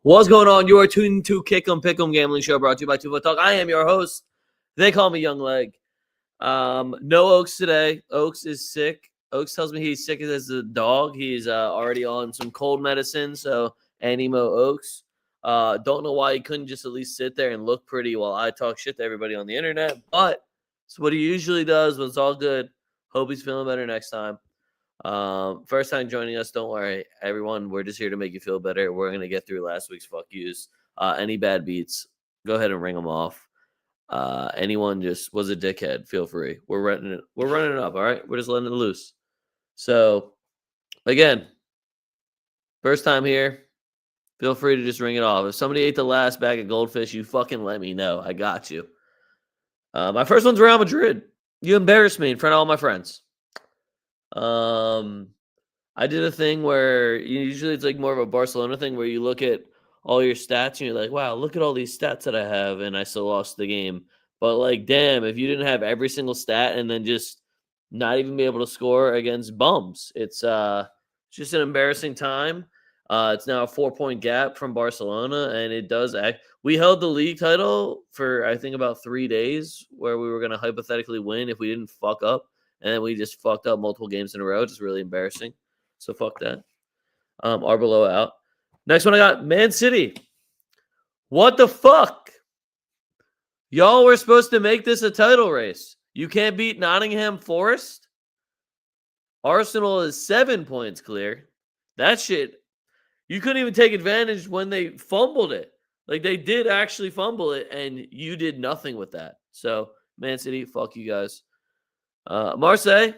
What's going on? You are tuned to Kick'em Pick'em Gambling Show brought to you by TwoFootTalk. I am your host. They call me Young Leg. No Oaks today. Oaks is sick. Oaks tells me he's sick as a dog. He's already on some cold medicine, so Animo Oaks. Don't know why he couldn't just at least sit there and look pretty while I talk shit to everybody on the internet, but it's what he usually does when it's all good. Hope he's feeling better next time. First time joining us, don't worry, everyone. We're just here to make you feel better. We're gonna get through last week's fuck yous. Any bad beats, go ahead and ring them off. Anyone just was a dickhead, feel free. We're running it up. All right, we're just letting it loose. So again, first time here, feel free to just ring it off. If somebody ate the last bag of goldfish, you fucking let me know. I got you. My first one's Real Madrid. You embarrassed me in front of all my friends. I did a thing where usually it's like more of a Barcelona thing where you look at all your stats and you're like, wow, look at all these stats that I have, and I still lost the game. But like, damn, if you didn't have every single stat and then just not even be able to score against bums, it's just an embarrassing time. It's now a 4-point gap from Barcelona, and it does act. We held the league title for I think about 3 days, where we were going to hypothetically win if we didn't fuck up. And then we just fucked up multiple games in a row. Just really embarrassing. So fuck that. Arbeloa out. Next one I got Man City. What the fuck? Y'all were supposed to make this a title race. You can't beat Nottingham Forest. Arsenal is 7 points clear. That shit. You couldn't even take advantage when they fumbled it. Like they did actually fumble it, and you did nothing with that. So Man City, fuck you guys. Marseille,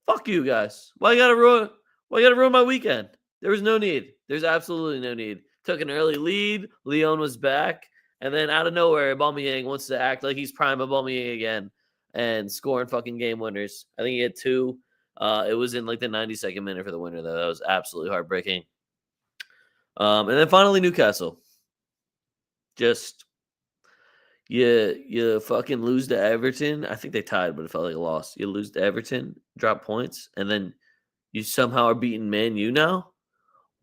fuck you guys. Why you gotta ruin my weekend? There was no need. There's absolutely no need. Took an early lead. Lyon was back. And then out of nowhere, Aubameyang wants to act like he's prime Aubameyang again and scoring fucking game winners. I think he had 2. It was in like the 92nd minute for the winner, though. That was absolutely heartbreaking. And then finally, Newcastle. Just... You fucking lose to Everton. I think they tied, but it felt like a loss. You lose to Everton, drop points, and then you somehow are beating Man U now?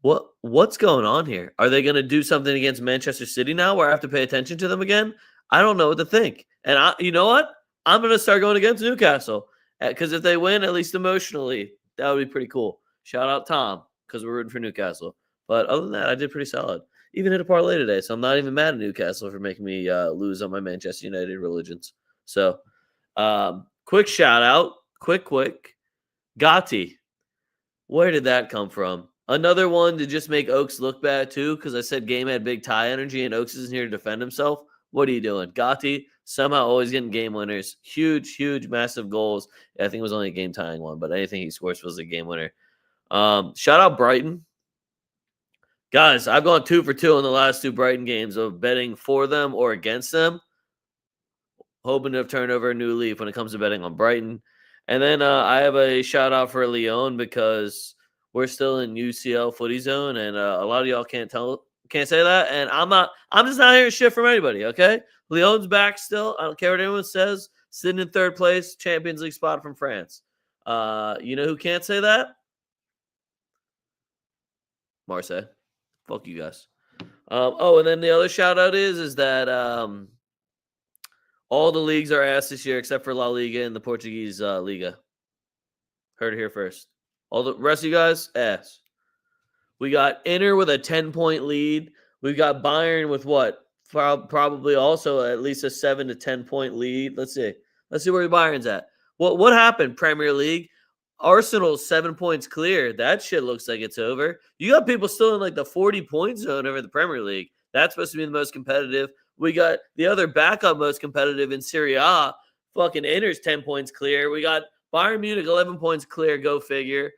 What's going on here? Are they going to do something against Manchester City now where I have to pay attention to them again? I don't know what to think. And you know what? I'm going to start going against Newcastle. Because if they win, at least emotionally, that would be pretty cool. Shout out Tom, because we're rooting for Newcastle. But other than that, I did pretty solid. Even hit a parlay today, so I'm not even mad at Newcastle for making me lose on my Manchester United religions. So, quick shout out, quick. Gotti, where did that come from? Another one to just make Oaks look bad too, because I said game had big tie energy and Oaks isn't here to defend himself. What are you doing? Gotti, somehow always getting game winners. Huge, massive goals. I think it was only a game tying one, but anything he scores was a game winner. Shout out Brighton. Guys, I've gone 2 for 2 in the last 2 Brighton games of betting for them or against them. Hoping to have turned over a new leaf when it comes to betting on Brighton. And then I have a shout out for Lyon because we're still in UCL footy zone, and a lot of y'all can't say that. And I'm just not hearing shit from anybody, okay? Lyon's back still. I don't care what anyone says. Sitting in 3rd place, Champions League spot from France. You know who can't say that? Marseille. Fuck you guys. And then the other shout out is that all the leagues are ass this year except for La Liga and the Portuguese Liga. Heard it here first. All the rest of you guys, ass. We got Inter with a 10-point lead. We've got Bayern with what? Probably also at least a 7 to 10-point lead. Let's see where Bayern's at. What happened, Premier League? Arsenal's 7 points clear. That shit looks like it's over. You got people still in like the 40-point zone over the Premier League. That's supposed to be the most competitive. We got the other backup most competitive in Serie A. Fucking Inter's 10 points clear. We got Bayern Munich 11 points clear. Go figure.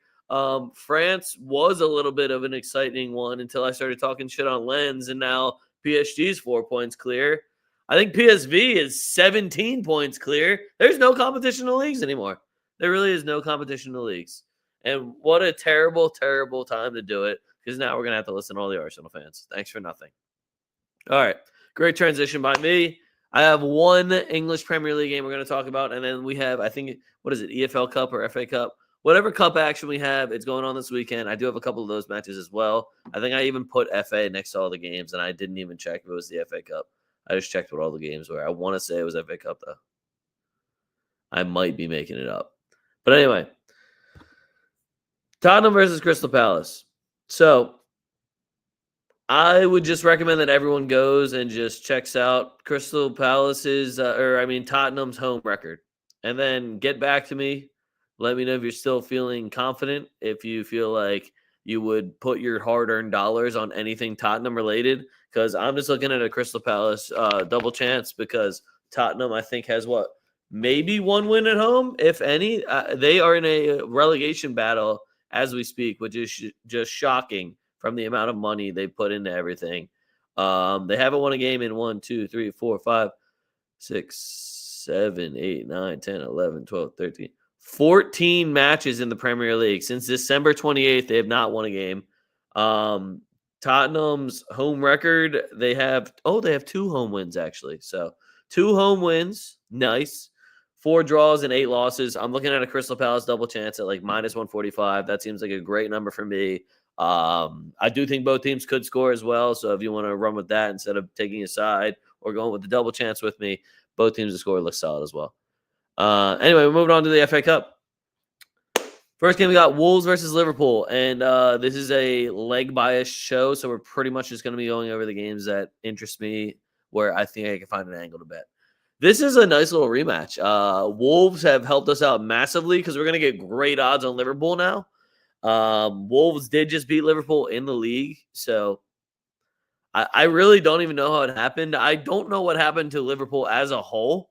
France was a little bit of an exciting one until I started talking shit on Lens, and now PSG's 4 points clear. I think PSV is 17 points clear. There's no competition in the leagues anymore. There really is no competition in the leagues. And what a terrible, terrible time to do it, because now we're going to have to listen to all the Arsenal fans. Thanks for nothing. All right. Great transition by me. I have one English Premier League game we're going to talk about, and then we have, I think, what is it, EFL Cup or FA Cup? whatever cup action we have, it's going on this weekend. I do have a couple of those matches as well. I think I even put FA next to all the games, and I didn't even check if it was the FA Cup. I just checked what all the games were. I want to say it was FA Cup, though. I might be making it up. But anyway, Tottenham versus Crystal Palace. So I would just recommend that everyone goes and just checks out Crystal Palace's, Tottenham's home record. And then get back to me. Let me know if you're still feeling confident, if you feel like you would put your hard-earned dollars on anything Tottenham related. Because I'm just looking at a Crystal Palace double chance because Tottenham, I think, has maybe one win at home, if any. They are in a relegation battle as we speak, which is just shocking from the amount of money they put into everything. They haven't won a game in 1, 2, 3, 4, 5, 6, 7, 8, 9, 10, 11, 12, 13, 14 matches in the Premier League. Since December 28th, they have not won a game. Tottenham's home record, they have 2 home wins, actually. So 2 home wins, nice. 4 draws and 8 losses. I'm looking at a Crystal Palace double chance at like minus 145. That seems like a great number for me. I do think both teams could score as well. So if you want to run with that instead of taking a side or going with the double chance with me, both teams to score looks solid as well. Anyway, we're moving on to the FA Cup. First game, we got Wolves versus Liverpool. And this is a leg bias show. So we're pretty much just going to be going over the games that interest me, where I think I can find an angle to bet. This is a nice little rematch. Wolves have helped us out massively because we're going to get great odds on Liverpool now. Wolves did just beat Liverpool in the league, so I really don't even know how it happened. I don't know what happened to Liverpool as a whole.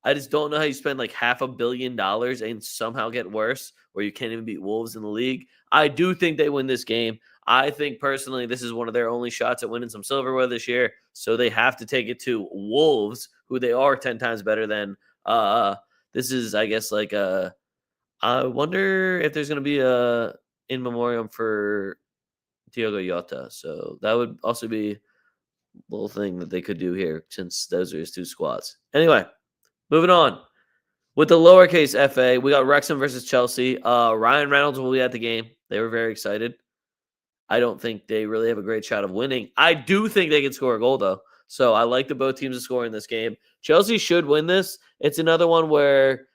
I just don't know how you spend like $500 million and somehow get worse, where you can't even beat Wolves in the league. I do think they win this game. I think personally this is one of their only shots at winning some silverware this year, so they have to take it to Wolves, who they are 10 times better than. This is, I guess, like a. I wonder if there's going to be a in memoriam for Diogo Jota. So that would also be a little thing that they could do here, since those are his 2 squads. Anyway, moving on. With the lowercase FA, we got Wrexham versus Chelsea. Ryan Reynolds will be at the game. They were very excited. I don't think they really have a great shot of winning. I do think they can score a goal, though. So I like the both teams to score in this game. Chelsea should win this. It's another one where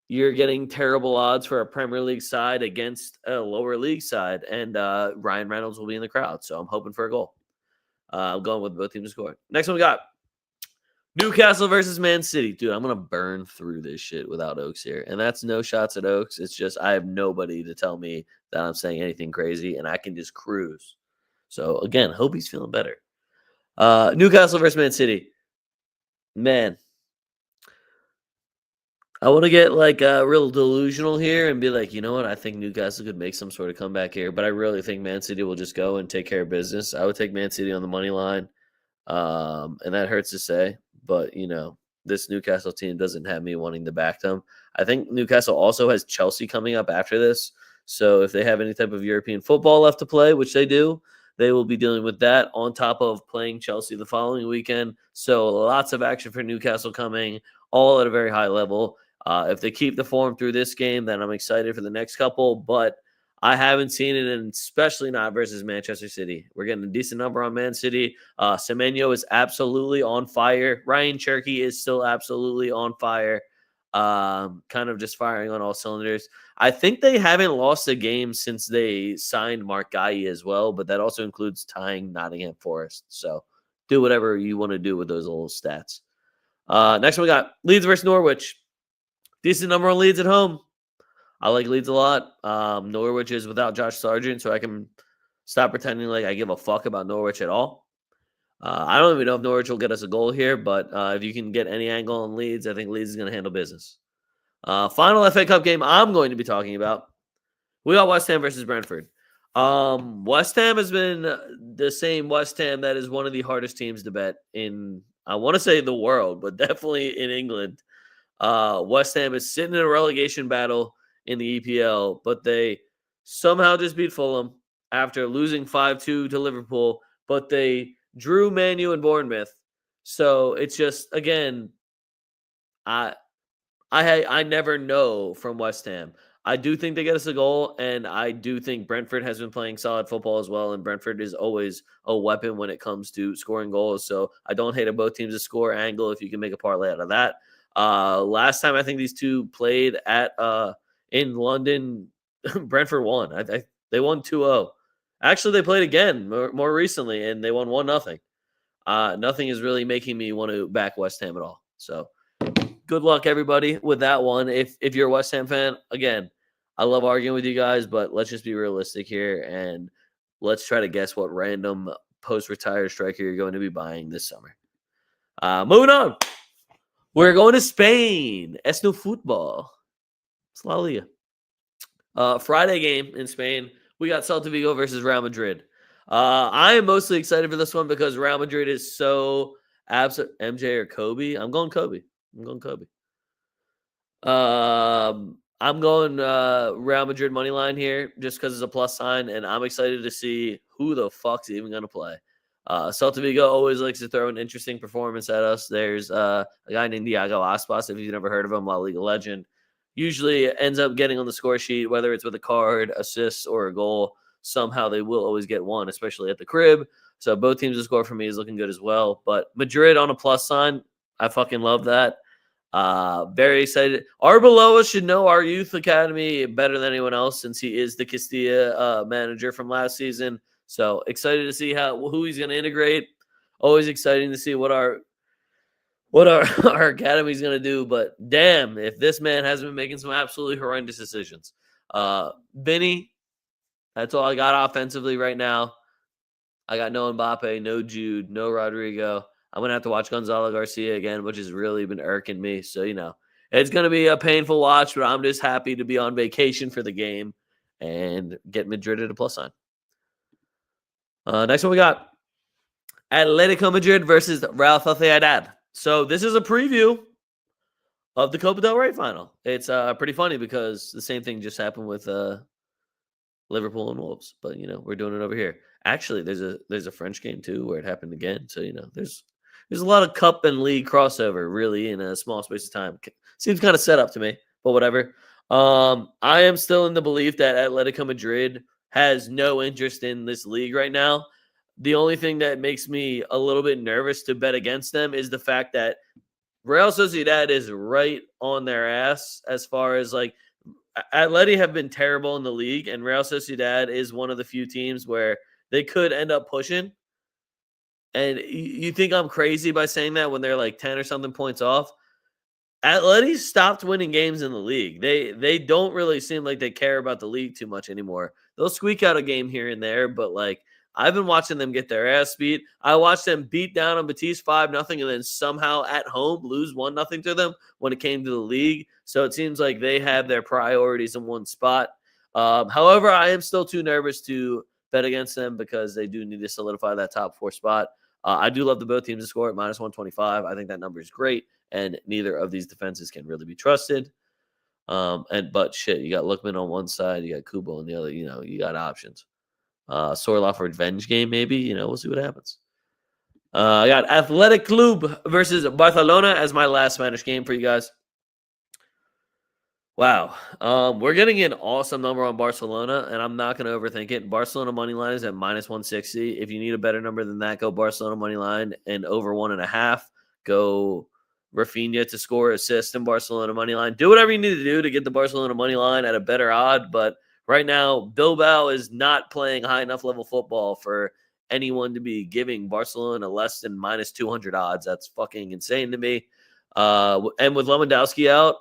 you're getting terrible odds for a Premier League side against a lower league side, and Ryan Reynolds will be in the crowd, so I'm hoping for a goal. I'm going with both teams to score. Next one we got Newcastle versus Man City. Dude, I'm going to burn through this shit without Oaks here, and that's no shots at Oaks. It's just I have nobody to tell me that I'm saying anything crazy, and I can just cruise. So, again, hope he's feeling better. Newcastle versus Man City. Man, I want to get like real delusional here and be like, you know what? I think Newcastle could make some sort of comeback here, but I really think Man City will just go and take care of business. I would take Man City on the money line, and that hurts to say, but this Newcastle team doesn't have me wanting to back them. I think Newcastle also has Chelsea coming up after this, so if they have any type of European football left to play, which they do, they will be dealing with that on top of playing Chelsea the following weekend. So lots of action for Newcastle coming, all at a very high level. If they keep the form through this game, then I'm excited for the next couple, but I haven't seen it, and especially not versus Manchester City. We're getting a decent number on Man City. Semenyo is absolutely on fire. Ryan Cherky is still absolutely on fire. Kind of just firing on all cylinders. I think they haven't lost a game since they signed Mark Guy as well, but that also includes tying Nottingham Forest. So do whatever you want to do with those little stats. Next one we got Leeds versus Norwich. Decent number on Leeds at home. I like Leeds a lot. Norwich is without Josh Sargent, so I can stop pretending like I give a fuck about Norwich at all. I don't even know if Norwich will get us a goal here, but if you can get any angle on Leeds, I think Leeds is going to handle business. Final FA Cup game I'm going to be talking about. We got West Ham versus Brentford. West Ham has been the same West Ham that is one of the hardest teams to bet in, I want to say the world, but definitely in England. West Ham is sitting in a relegation battle in the EPL, but they somehow just beat Fulham after losing 5-2 to Liverpool, but they drew Man U and Bournemouth. So it's just, again, I never know from West Ham. I do think they get us a goal, and I do think Brentford has been playing solid football as well, and Brentford is always a weapon when it comes to scoring goals. So I don't hate a both teams to score angle if you can make a parlay out of that. Last time I think these two played at in London, Brentford won. They won 2-0. Actually, they played again more recently, and they won 1-0. Nothing is really making me want to back West Ham at all. So good luck, everybody, with that one. If you're a West Ham fan, again, I love arguing with you guys, but let's just be realistic here and let's try to guess what random post-retired striker you're going to be buying this summer. Moving on. We're going to Spain. Es no football. It's La Liga. Friday game in Spain. We got Celta Vigo versus Real Madrid. I am mostly excited for this one because Real Madrid is so absent. MJ or Kobe? I'm going Kobe. I'm going Real Madrid money line here just because it's a plus sign, and I'm excited to see who the fuck's even going to play. Celta Vigo always likes to throw an interesting performance at us. There's a guy named Diego Aspas, if you've never heard of him, La Liga legend. Usually ends up getting on the score sheet, whether it's with a card, assists, or a goal. Somehow they will always get one, especially at the crib. So both teams to score for me is looking good as well. But Madrid on a plus sign, I fucking love that. Very excited. Arbeloa should know our youth academy better than anyone else since he is the Castilla manager from last season. So excited to see who he's going to integrate. Always exciting to see what our our academy is going to do. But damn, if this man hasn't been making some absolutely horrendous decisions. Vinny, that's all I got offensively right now. I got no Mbappe, no Jude, no Rodrigo. I'm going to have to watch Gonzalo Garcia again, which has really been irking me. So, it's going to be a painful watch, but I'm just happy to be on vacation for the game and get Madrid at a plus sign. Next one we got Atletico Madrid versus Real Sociedad. So this is a preview of the Copa del Rey final. It's pretty funny because the same thing just happened with Liverpool and Wolves, but we're doing it over here. Actually, there's a French game too where it happened again. So there's a lot of cup and league crossover really in a small space of time. Seems kind of set up to me, but whatever. I am still in the belief that Atletico Madrid has no interest in this league right now. The only thing that makes me a little bit nervous to bet against them is the fact that Real Sociedad is right on their ass as far as like Atleti have been terrible in the league, and Real Sociedad is one of the few teams where they could end up pushing. And you think I'm crazy by saying that when they're like 10 or something points off? Atleti stopped winning games in the league. They don't really seem like they care about the league too much anymore. They'll squeak out a game here and there, but like I've been watching them get their ass beat. I watched them beat down on Betis 5-0 and then somehow at home lose 1-0 to them when it came to the league. So it seems like they have their priorities in one spot. However, I am still too nervous to bet against them because they do need to solidify that top 4 spot. I do love the both teams to score at -125. I think that number is great, and neither of these defenses can really be trusted. But shit, you got Lookman on one side, you got Kubo on the other. You got options. Sorloth revenge game, maybe. We'll see what happens. I got Athletic Club versus Barcelona as my last Spanish game for you guys. Wow. We're getting an awesome number on Barcelona, and I'm not going to overthink it. Barcelona money line is at -160. If you need a better number than that, go Barcelona money line and over 1.5. Go Rafinha to score, assist, and Barcelona money line. Do whatever you need to do to get the Barcelona money line at a better odd. But right now, Bilbao is not playing high enough level football for anyone to be giving Barcelona less than -200 odds. That's fucking insane to me. And with Lewandowski out,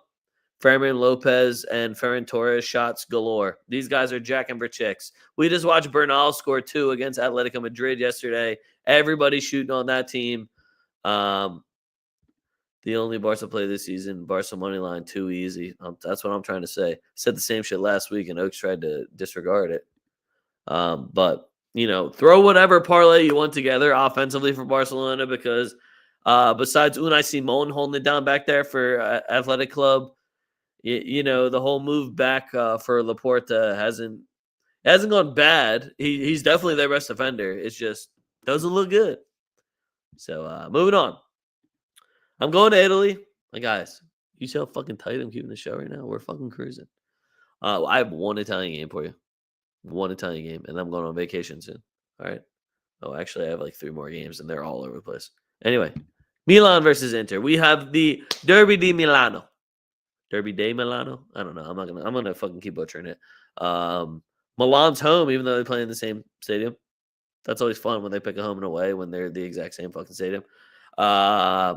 Fermin Lopez and Ferran Torres shots galore. These guys are jacking for chicks. We just watched Bernal score 2 against Atletico Madrid yesterday. Everybody's shooting on that team. The only Barca play this season, Barca money line, too easy. That's what I'm trying to say. Said the same shit last week, and Oaks tried to disregard it. But throw whatever parlay you want together offensively for Barcelona because besides Unai Simon holding it down back there for Athletic Club, the whole move back for Laporta hasn't gone bad. He's definitely their best defender. It's just doesn't look good. So moving on. I'm going to Italy. Like, guys, you see how fucking tight I'm keeping the show right now? We're fucking cruising. I have one Italian game for you. One Italian game, and I'm going on vacation soon. All right. Oh, actually, I have like 3 more games, and they're all over the place. Anyway, Milan versus Inter. We have the Derby di Milano. Derby de Milano. I don't know. I'm gonna fucking keep butchering it. Milan's home, even though they play in the same stadium. That's always fun when they pick a home and away when they're the exact same fucking stadium. Uh,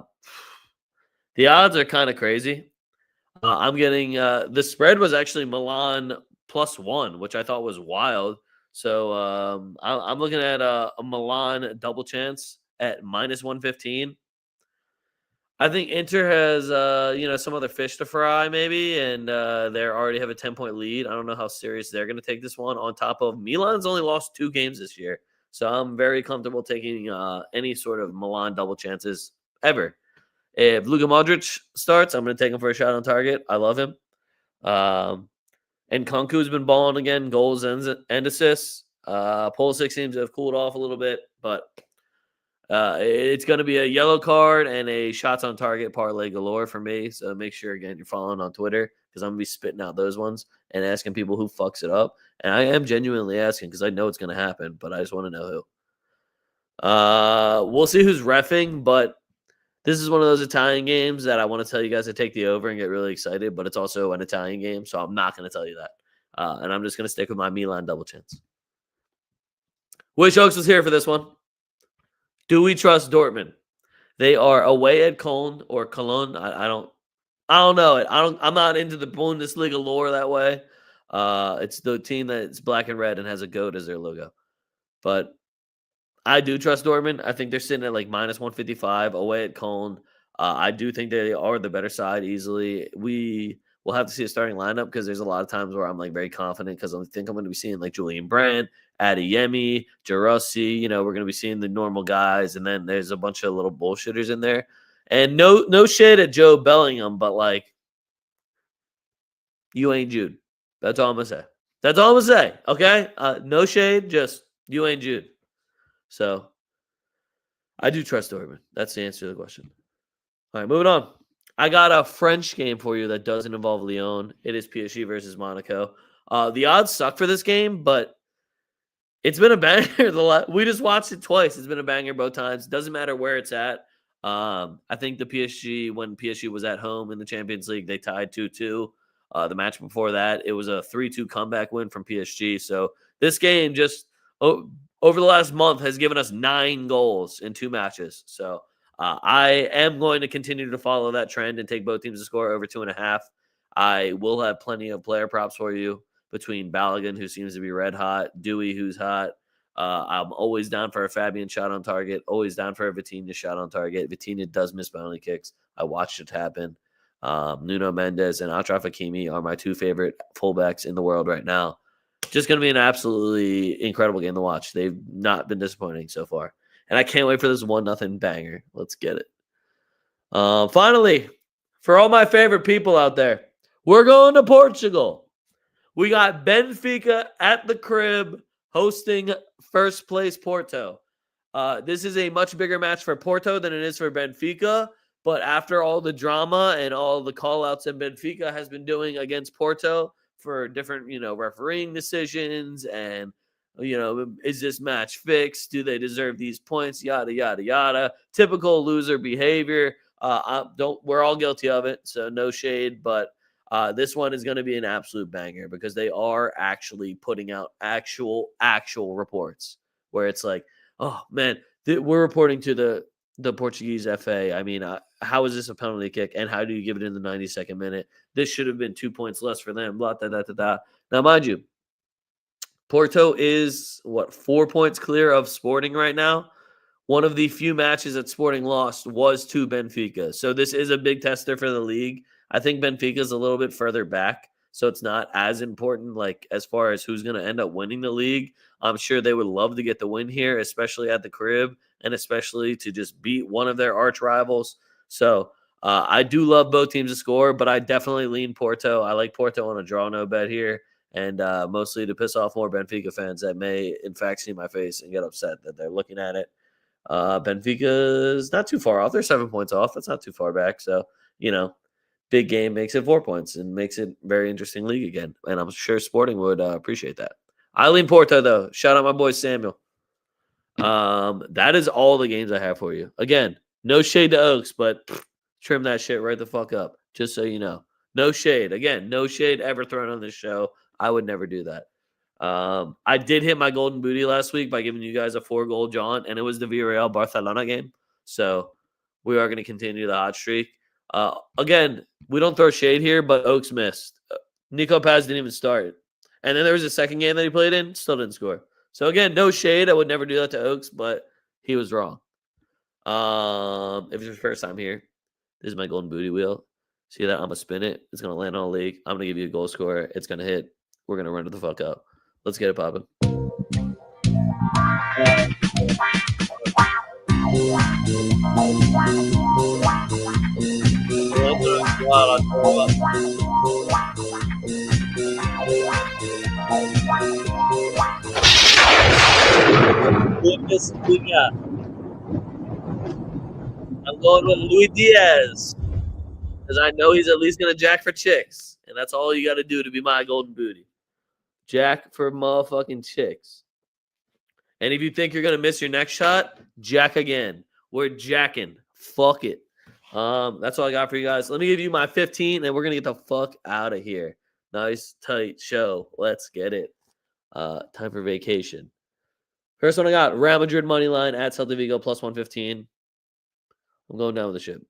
the odds are kind of crazy. I'm getting the spread was actually Milan +1, which I thought was wild. So I'm looking at a Milan double chance at -115. I think Inter has some other fish to fry maybe, and they already have a 10-point lead. I don't know how serious they're going to take this one. On top of Milan's only lost 2 games this year, so I'm very comfortable taking any sort of Milan double chances ever. If Luka Modric starts, I'm going to take him for a shot on target. I love him. And Kunku's been balling again, goals and assists. Pulisic seems to have cooled off a little bit, but it's going to be a yellow card and a shots on target parlay galore for me. So make sure, again, you're following on Twitter because I'm going to be spitting out those ones and asking people who fucks it up. And I am genuinely asking because I know it's going to happen, but I just want to know who. We'll see who's reffing, but this is one of those Italian games that I want to tell you guys to take the over and get really excited, but it's also an Italian game, so I'm not going to tell you that. And I'm just going to stick with my Milan double chance. Wish Oaks was here for this one. Do we trust Dortmund? They are away at Cologne or Cologne. I don't know it. I'm not into the Bundesliga lore that way. It's the team that's black and red and has a goat as their logo. But I do trust Dortmund. I think they're sitting at like -155 away at Cologne. I do think they are the better side easily. We will have to see a starting lineup because there's a lot of times where I'm like very confident because I think I'm going to be seeing like Julian Brandt, Adeyemi, Jarossi. We're going to be seeing the normal guys, and then there's a bunch of little bullshitters in there. And no shade at Joe Bellingham, but like you ain't Jude. That's all I'm gonna say. That's all I'm gonna say. Okay, no shade, just you ain't Jude. So I do trust Dortmund. That's the answer to the question. All right, moving on. I got a French game for you that doesn't involve Lyon. It is PSG versus Monaco. The odds suck for this game, but it's been a banger. We just watched it twice. It's been a banger both times. Doesn't matter where it's at. I think when PSG was at home in the Champions League, they tied 2-2. The match before that, it was a 3-2 comeback win from PSG. So this game just over the last month has given us 9 goals in 2 matches. So I am going to continue to follow that trend and take both teams to score over 2.5. I will have plenty of player props for you between Balogun, who seems to be red hot, Dewey, who's hot. I'm always down for a Fabian shot on target, always down for a Vitinha shot on target. Vitinha does miss penalty kicks. I watched it happen. Nuno Mendes and Achraf Hakimi are my 2 favorite fullbacks in the world right now. Just going to be an absolutely incredible game to watch. They've not been disappointing so far. And I can't wait for this 1-0 banger. Let's get it. Finally, for all my favorite people out there, we're going to Portugal. We got Benfica at the crib hosting first place Porto. This is a much bigger match for Porto than it is for Benfica. But after all the drama and all the call-outs that Benfica has been doing against Porto for different, refereeing decisions and, is this match fixed? Do they deserve these points? Yada, yada, yada. Typical loser behavior. We're all guilty of it, so no shade. But this one is going to be an absolute banger because they are actually putting out actual reports where it's like, oh, man, we're reporting to the Portuguese FA. I mean, how is this a penalty kick, and how do you give it in the 92nd minute? This should have been 2 points less for them. Blah, da, da, da, da. Now, mind you, Porto is, 4 points clear of Sporting right now. One of the few matches that Sporting lost was to Benfica. So this is a big tester for the league. I think Benfica is a little bit further back, so it's not as important like as far as who's going to end up winning the league. I'm sure they would love to get the win here, especially at the crib, and especially to just beat one of their arch rivals. So I do love both teams to score, but I definitely lean Porto. I like Porto on a draw no bet here, and mostly to piss off more Benfica fans that may, in fact, see my face and get upset that they're looking at it. Benfica is not too far off. They're 7 points off. That's not too far back. So, big game makes it 4 points and makes it very interesting league again. And I'm sure Sporting would appreciate that. Eileen Porta, though. Shout out my boy Samuel. That is all the games I have for you. Again, no shade to Oaks, but trim that shit right the fuck up, just so you know. No shade. Again, no shade ever thrown on this show. I would never do that. I did hit my golden booty last week by giving you guys a 4-goal jaunt, and it was the Villarreal Barcelona game. So we are going to continue the hot streak. Again, we don't throw shade here, but Oaks missed. Nico Paz didn't even start. And then there was a second game that he played in, still didn't score. So again, no shade. I would never do that to Oaks, but he was wrong. If it's your first time here, this is my golden booty wheel. See that? I'm gonna spin it. It's gonna land on a league. I'm gonna give you a goal scorer. It's gonna hit. We're gonna run it the fuck up. Let's get it popping. Lucas Cunha. I'm going with Luis Diaz because I know he's at least going to jack for chicks, and that's all you got to do to be my golden booty. Jack for motherfucking chicks. And if you think you're going to miss your next shot, jack again. We're jacking. Fuck it. That's all I got for you guys. Let me give you my 15, and we're going to get the fuck out of here. Nice, tight show. Let's get it. Time for vacation. First one I got, Real Madrid money line at Celta Vigo plus 115. I'm going down with the ship.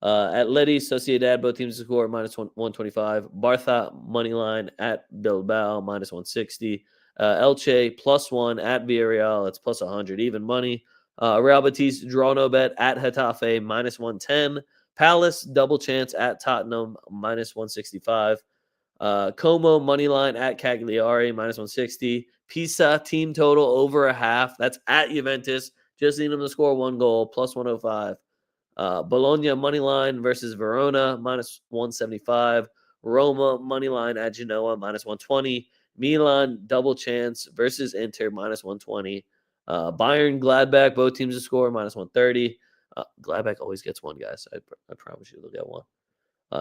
Atleti, Sociedad, both teams to score minus 125. Barca money line at Bilbao minus 160. Elche plus 1 at Villarreal. It's plus 100. Even money. Real Betis draw no bet at Getafe minus 110. Palace double chance at Tottenham minus 165. Como money line at Cagliari minus 160. Pisa team total over a half. That's at Juventus. Just need them to score 1 goal plus 105. Bologna money line versus Verona minus 175. Roma money line at Genoa minus 120. Milan double chance versus Inter minus 120. Bayern Gladbach both teams to score minus 130. Gladbach always gets one, guys. I promise you they'll get one.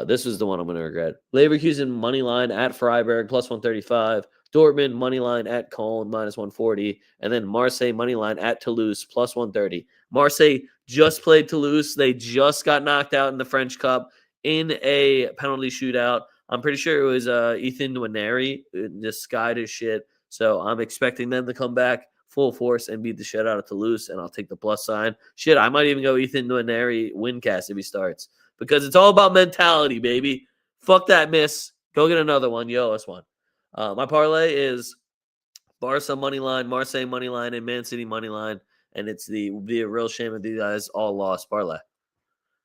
This was the one I'm going to regret. Leverkusen money line at Freiburg plus 135. Dortmund money line at Cologne minus 140. And then Marseille money line at Toulouse plus 130. Marseille just played Toulouse. They just got knocked out in the French Cup in a penalty shootout. I'm pretty sure it was Ethan Nwaneri. Just skied his shit. So I'm expecting them to come back full force and beat the shit out of Toulouse, and I'll take the plus sign. Shit, I might even go Ethan Nwaneri win-cast if he starts. Because it's all about mentality, baby. Fuck that miss. Go get another one. You owe us one. My parlay is Barca money line, Marseille money line, and Man City money line. And it'd be a real shame if these guys all lost parlay.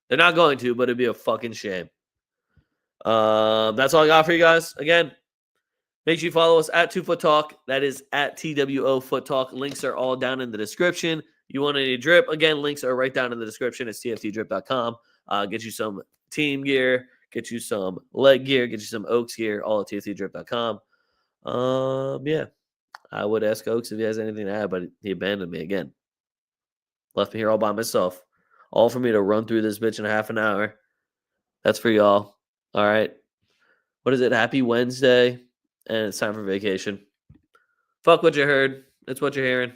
They're not going to, but it'd be a fucking shame. That's all I got for you guys. Again, make sure you follow us at TwoFootTalk. That is at TWOFootTalk. Links are all down in the description. You want any drip? Again, links are right down in the description. It's tftdrip.com. Get you some team gear, get you some leg gear, get you some Oaks gear, all at tftdrip.com. Yeah, I would ask Oaks if he has anything to add, but he abandoned me again. Left me here all by myself. All for me to run through this bitch in half an hour. That's for y'all. All right. What is it? Happy Wednesday, and it's time for vacation. Fuck what you heard. It's what you're hearing.